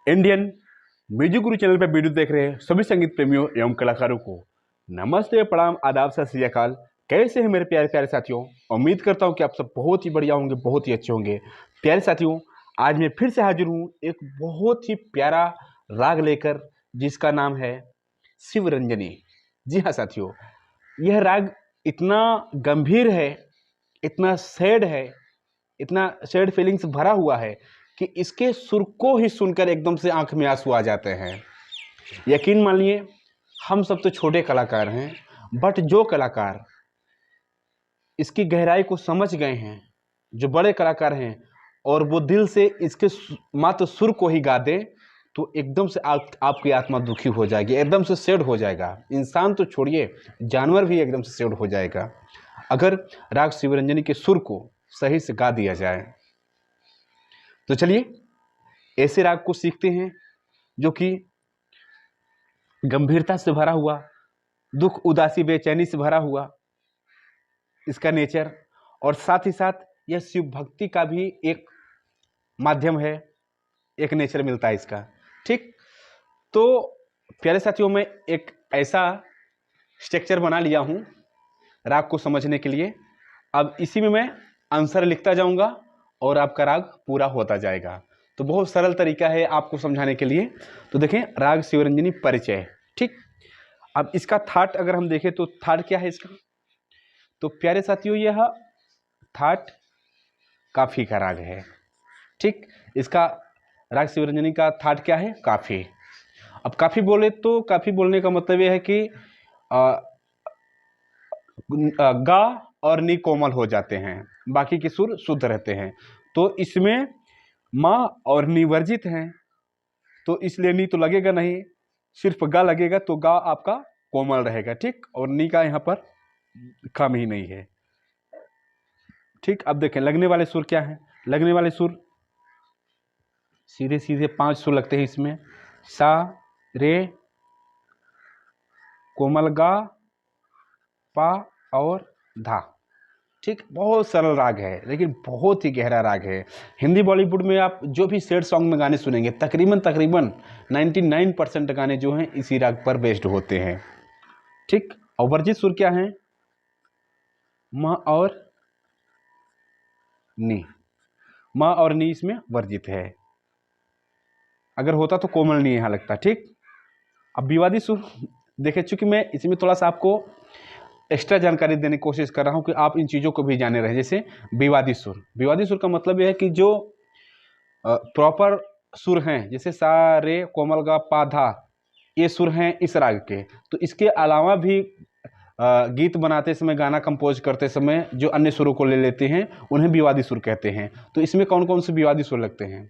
Indian music गुरु channel पर video देख रहे हैं सभी संगीत प्रेमियों एवं कलाकारों को नमस्ते, प्रणाम, आदाब, सत श्री अकाल। कैसे हैं मेरे प्यारे प्यारे साथियों? उम्मीद करता हूं कि आप सब बहुत ही बढ़िया होंगे, बहुत ही अच्छे होंगे। प्यारे साथियों, आज मैं फिर से हाजिर हूं एक बहुत ही प्यारा राग लेकर, जिसका नाम है शिवरंजनी। जी हाँ साथियों, यह राग इतना गंभीर है, इतना सैड है, इतना सैड फीलिंग्स भरा हुआ है कि इसके सुर को ही सुनकर एकदम से आंख में आंसू आ जाते हैं। यकीन मानिए, हम सब तो छोटे कलाकार हैं, बट जो कलाकार इसकी गहराई को समझ गए हैं, जो बड़े कलाकार हैं, और वो दिल से इसके मात्र सुर को ही गा दें, तो एकदम से आपकी आत्मा दुखी हो जाएगी, एकदम से सैड हो जाएगा। इंसान तो छोड़िए, जानवर भी एकदम से सैड हो जाएगा अगर राग शिवरंजनी के सुर को सही से गा दिया जाए। तो चलिए ऐसे राग को सीखते हैं जो कि गंभीरता से भरा हुआ, दुख, उदासी, बेचैनी से भरा हुआ इसका नेचर, और साथ ही साथ यह शिव भक्ति का भी एक माध्यम है, एक नेचर मिलता है इसका। ठीक, तो प्यारे साथियों, मैं एक ऐसा स्ट्रक्चर बना लिया हूँ राग को समझने के लिए। अब इसी में मैं आंसर लिखता जाऊंगा और आपका राग पूरा होता जाएगा। तो बहुत सरल तरीका है आपको समझाने के लिए। तो देखें, राग शिवरंजनी परिचय। ठीक, अब इसका थाट अगर हम देखें तो थाट क्या है इसका? तो प्यारे साथियों, यह थाट काफी का राग है। ठीक, इसका राग शिवरंजनी का थाट क्या है? काफी। अब काफी बोले तो काफी बोलने का मतलब यह है कि गा और नी कोमल हो जाते हैं, बाकी के सुर शुद्ध रहते हैं। तो इसमें माँ और नी वर्जित हैं, तो इसलिए नी तो लगेगा नहीं, सिर्फ गा लगेगा, तो गा आपका कोमल रहेगा। ठीक, और नी का यहाँ पर काम ही नहीं है। ठीक, अब देखें लगने वाले सुर क्या है। लगने वाले सुर सीधे सीधे 5 सुर लगते हैं इसमें। सा, रे, कोमल गा, पा और धा। ठीक, बहुत सरल राग है, लेकिन बहुत ही गहरा राग है। हिंदी बॉलीवुड में आप जो भी सैड सॉन्ग में गाने सुनेंगे, तकरीबन 99% गाने जो हैं इसी राग पर बेस्ड होते हैं। ठीक, और वर्जित सुर क्या है? माँ और नी। माँ और नी इसमें वर्जित है, अगर होता तो कोमल नी यहाँ लगता। ठीक, अब विवादी सुर देखे, चूंकि मैं इसमें थोड़ा सा आपको एक्स्ट्रा जानकारी देने की कोशिश कर रहा हूं कि आप इन चीज़ों को भी जाने रहे। जैसे विवादी सुर, विवादी सुर का मतलब यह है कि जो प्रॉपर सुर हैं, जैसे सा, रे, कोमल गा, पा, धा, ये सुर हैं इस राग के। तो इसके अलावा भी गीत बनाते समय, गाना कंपोज करते समय जो अन्य सुरों को ले लेते हैं, उन्हें विवादी सुर कहते हैं। तो इसमें कौन कौन से विवादी सुर लगते हैं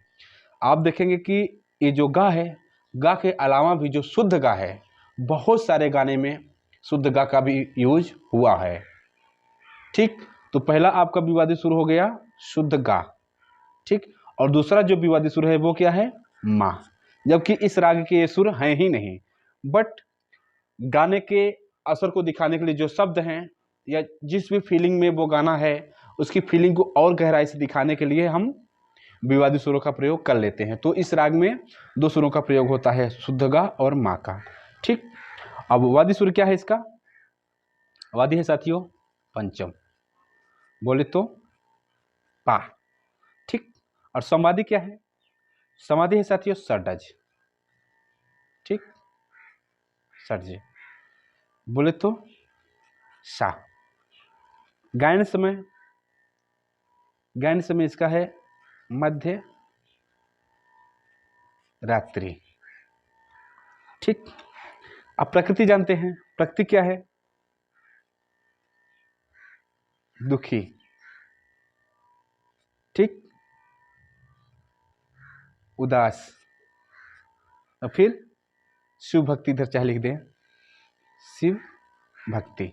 आप देखेंगे कि ये जो गा है, गा के अलावा भी जो शुद्ध गा है, बहुत सारे गाने में शुद्ध गा का भी यूज हुआ है। ठीक, तो पहला आपका विवादी सुर हो गया शुद्ध गा। ठीक, और दूसरा जो विवादी सुर है वो क्या है? मा। जबकि इस राग के ये सुर हैं ही नहीं, बट गाने के असर को दिखाने के लिए जो शब्द हैं, या जिस भी फीलिंग में वो गाना है, उसकी फीलिंग को और गहराई से दिखाने के लिए हम विवादी सुरों का प्रयोग कर लेते हैं। तो इस राग में 2 सुरों का प्रयोग होता है, शुद्ध गा और मा का। ठीक, अब वादी सुर क्या है इसका? वादी है साथियों पंचम, बोले तो पा। ठीक, और संवादी क्या है? संवादी है साथियों षडज। ठीक, षडज बोले तो सा। गायन समय इसका है मध्य रात्रि। ठीक, अब प्रकृति जानते हैं, प्रकृति क्या है? दुखी। ठीक, उदास। और फिर शिव भक्ति, इधर चाहे लिख दें शिव भक्ति।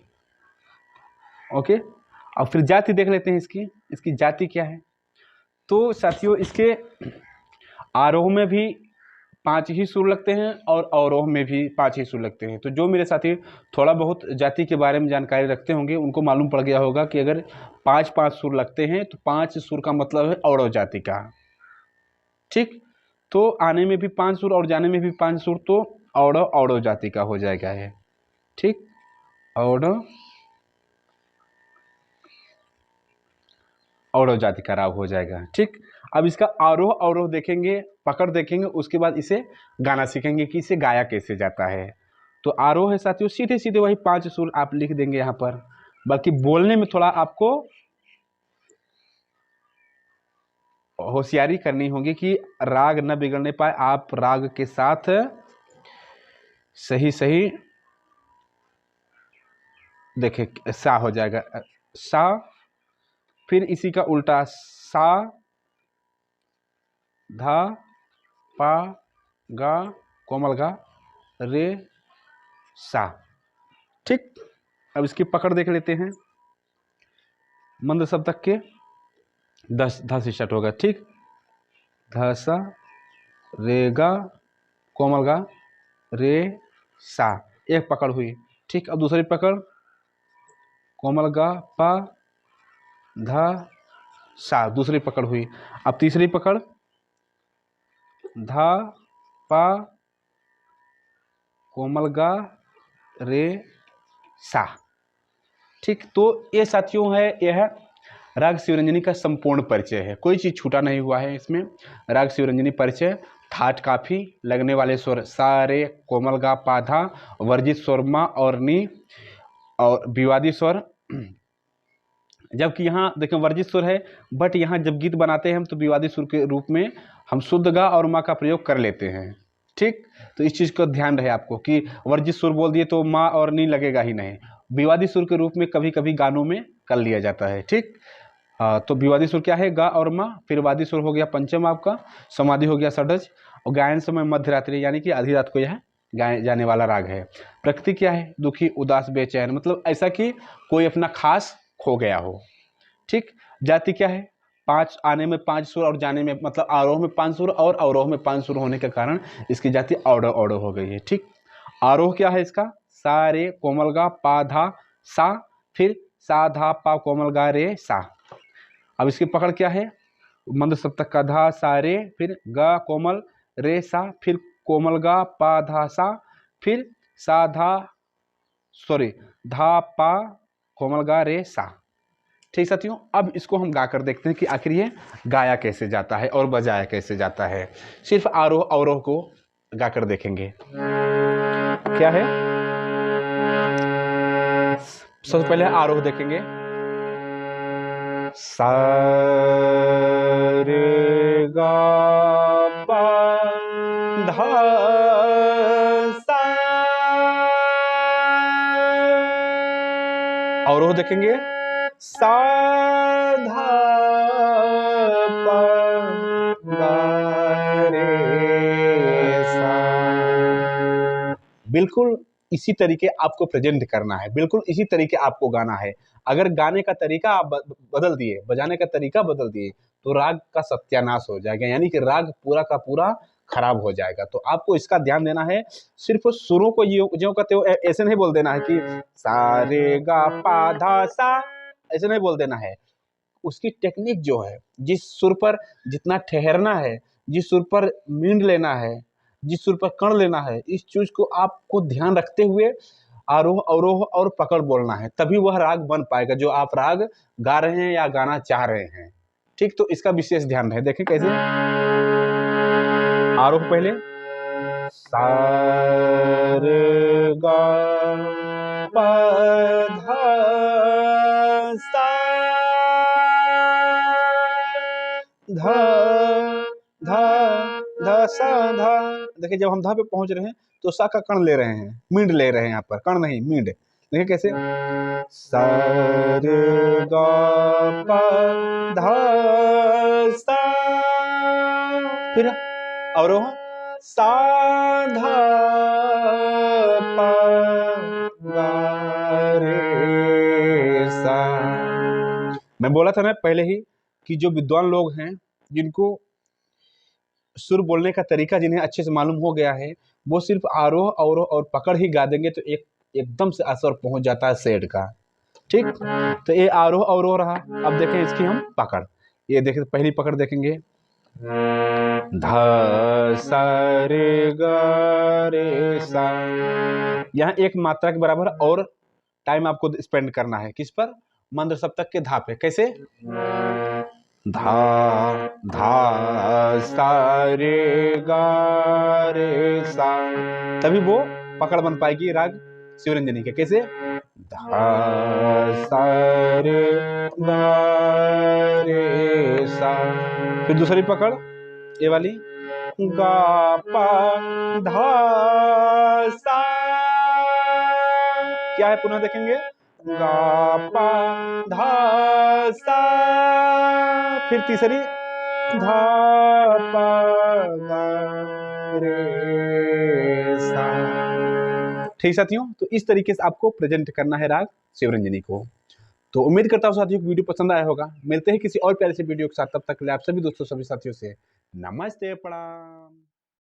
ओके, अब फिर जाति देख लेते हैं इसकी जाति क्या है। तो साथियों, इसके आरोह में भी 5 ही सुर लगते हैं और अवरोह में भी 5 ही सुर लगते हैं। तो जो मेरे साथी थोड़ा बहुत जाति के बारे में जानकारी रखते होंगे, उनको मालूम पड़ गया होगा कि अगर 5 सुर लगते हैं तो 5 सुर का मतलब है अवरोह जाति का। ठीक, तो आने में भी 5 सुर और जाने में भी 5 सुर, तो औडो औडो जाति का हो जाएगा है। ठीक, औडो औडो जाति का राग हो जाएगा। ठीक, अब इसका आरोह अवरोह देखेंगे, पकड़ देखेंगे, उसके बाद इसे गाना सीखेंगे कि इसे गाया कैसे जाता है। तो आरोह है साथियों, सीधे सीधे वही 5 सुर आप लिख देंगे यहाँ पर, बल्कि बोलने में थोड़ा आपको होशियारी करनी होगी कि राग न बिगड़ने पाए, आप राग के साथ सही सही देखिए, सा हो जाएगा, सा, फिर इसी का उल्टा सा, धा, पा, गा, कोमल गा, रे, सा। ठीक, अब इसकी पकड़ देख लेते हैं। मंद शब्द तक के 10 धा से स्टार्ट होगा। ठीक, ध सा, रे गा, कोमल गा, रे सा, एक पकड़ हुई। ठीक, अब दूसरी पकड़ कोमल गा पा धा सा, दूसरी पकड़ हुई। अब तीसरी पकड़ धा पा कोमल गा रे सा। ठीक, तो ये साथियों है, यह राग शिवरंजनी का संपूर्ण परिचय है, कोई चीज़ छूटा नहीं हुआ है इसमें। राग शिवरंजनी परिचय, ठाट काफी, लगने वाले स्वर सा रे, कोमल गा पा धा, वर्जित स्वर मा और नी, और विवादी स्वर। जबकि यहाँ देखें वर्जित सुर है, बट यहाँ जब गीत बनाते हैं हम तो विवादी सुर के रूप में हम शुद्ध गा और माँ का प्रयोग कर लेते हैं। ठीक, तो इस चीज़ का ध्यान रहे आपको कि वर्जित सुर बोल दिए तो माँ और नी लगेगा ही नहीं, विवादी सुर के रूप में कभी कभी गानों में कर लिया जाता है। ठीक, तो विवादी सुर क्या है, गा और माँ, फिर वादी सुर हो गया पंचम आपका, समाधि हो गया षडज, और गायन समय मध्यरात्रि यानी कि आधी रात को यह गाए जाने वाला राग है। प्रकृति क्या है, दुखी, उदास, बेचैन, मतलब ऐसा कि कोई अपना खास खो गया हो। ठीक, जाति क्या है, 5 आने में 5 सुर और जाने में, मतलब आरोह में 5 सुर और अवरोह में 5 सुर होने के कारण इसकी जाति औडो औडो हो गई है। ठीक, आरोह क्या है इसका, सा रे कोमल गा पा धा सा, फिर सा धा पा कोमल गा रे सा। अब इसकी पकड़ क्या है, मंद सप्तक का धा सा रे, फिर गा कोमल रे सा, फिर कोमल गा पा धा सा, फिर सा धा धा पा कोमल गा रे सा। ठीक साथियों, अब इसको हम गा कर देखते हैं कि आखिर ये गाया कैसे जाता है और बजाया कैसे जाता है। सिर्फ आरोह अवरोह को गा कर देखेंगे। क्या है, सबसे पहले आरोह देखेंगे, सा रे गा पा धा सा। अवरोह देखेंगे, सा धा पा गा रे सा। बिल्कुल इसी तरीके आपको प्रेजेंट करना है, बिल्कुल इसी तरीके आपको गाना है। अगर गाने का तरीका आप बदल दिए, बजाने का तरीका बदल दिए, तो राग का सत्यानाश हो जाएगा, यानी कि राग पूरा का पूरा खराब हो जाएगा। तो आपको इसका ध्यान देना है, सिर्फ सुरों को ज्यों का त्यों ऐसे नहीं बोल देना है कि सा रे गा पा धा सा, ऐसे नहीं बोल देना है। उसकी टेक्निक जो है, जिस सुर पर जितना ठहरना है, जिस सुर पर मींड लेना है, जिस सुर पर कण लेना है, इस चीज को आपको ध्यान रखते हुए आरोह अवरोह और पकड़ बोलना है, तभी वह राग बन पाएगा जो आप राग गा रहे हैं या गाना चाह रहे हैं। ठीक, तो इसका विशेष ध्यान रहे। देखें कैसे, आरोह पहले सा रे गा पा धा सा, धा धा धा सा धा। देखिए जब हम धा पे पहुंच रहे हैं तो सा का कण ले रहे हैं, मींड ले रहे हैं, यहाँ पर कण नहीं मींड। देखिए कैसे, सा रे गा पा धा सा, फिर अवरोह सा धा पा गा रे सा। मैं बोला था ना पहले ही कि जो विद्वान लोग हैं, जिनको सुर बोलने का तरीका जिन्हें अच्छे से मालूम हो गया है, वो सिर्फ आरोह अवरोह और पकड़ ही गा देंगे तो एकदम से असर पहुंच जाता है सेठ का। ठीक, तो ये आरोह अवरोह रहा। अब देखें इसकी हम पकड़, ये देखें पहली पकड़ देखेंगे, ध सा रे ग रे सा। यहाँ एक मात्रा के बराबर और टाइम आपको स्पेंड करना है किस पर, मंद्र सप्तक के धा पे। कैसे, धा धा सा रे गा रे सा, तभी वो पकड़ बन पाएगी राग शिवरंजनी के। कैसे, धा सा रे गा रे सा। फिर दूसरी पकड़ ये वाली, गा पा धा सा। क्या है, पुनः देखेंगे, गा पा धा सा। फिर तीसरी, धा पा गा रे सा। ठीक साथियों, तो इस तरीके से आपको प्रेजेंट करना है राग शिवरंजनी को। तो उम्मीद करता हूँ साथियों वीडियो पसंद आया होगा। मिलते हैं किसी और प्यारे से वीडियो के साथ, तब तक के लिए आप सभी दोस्तों सभी साथियों से नमस्ते, प्रणाम।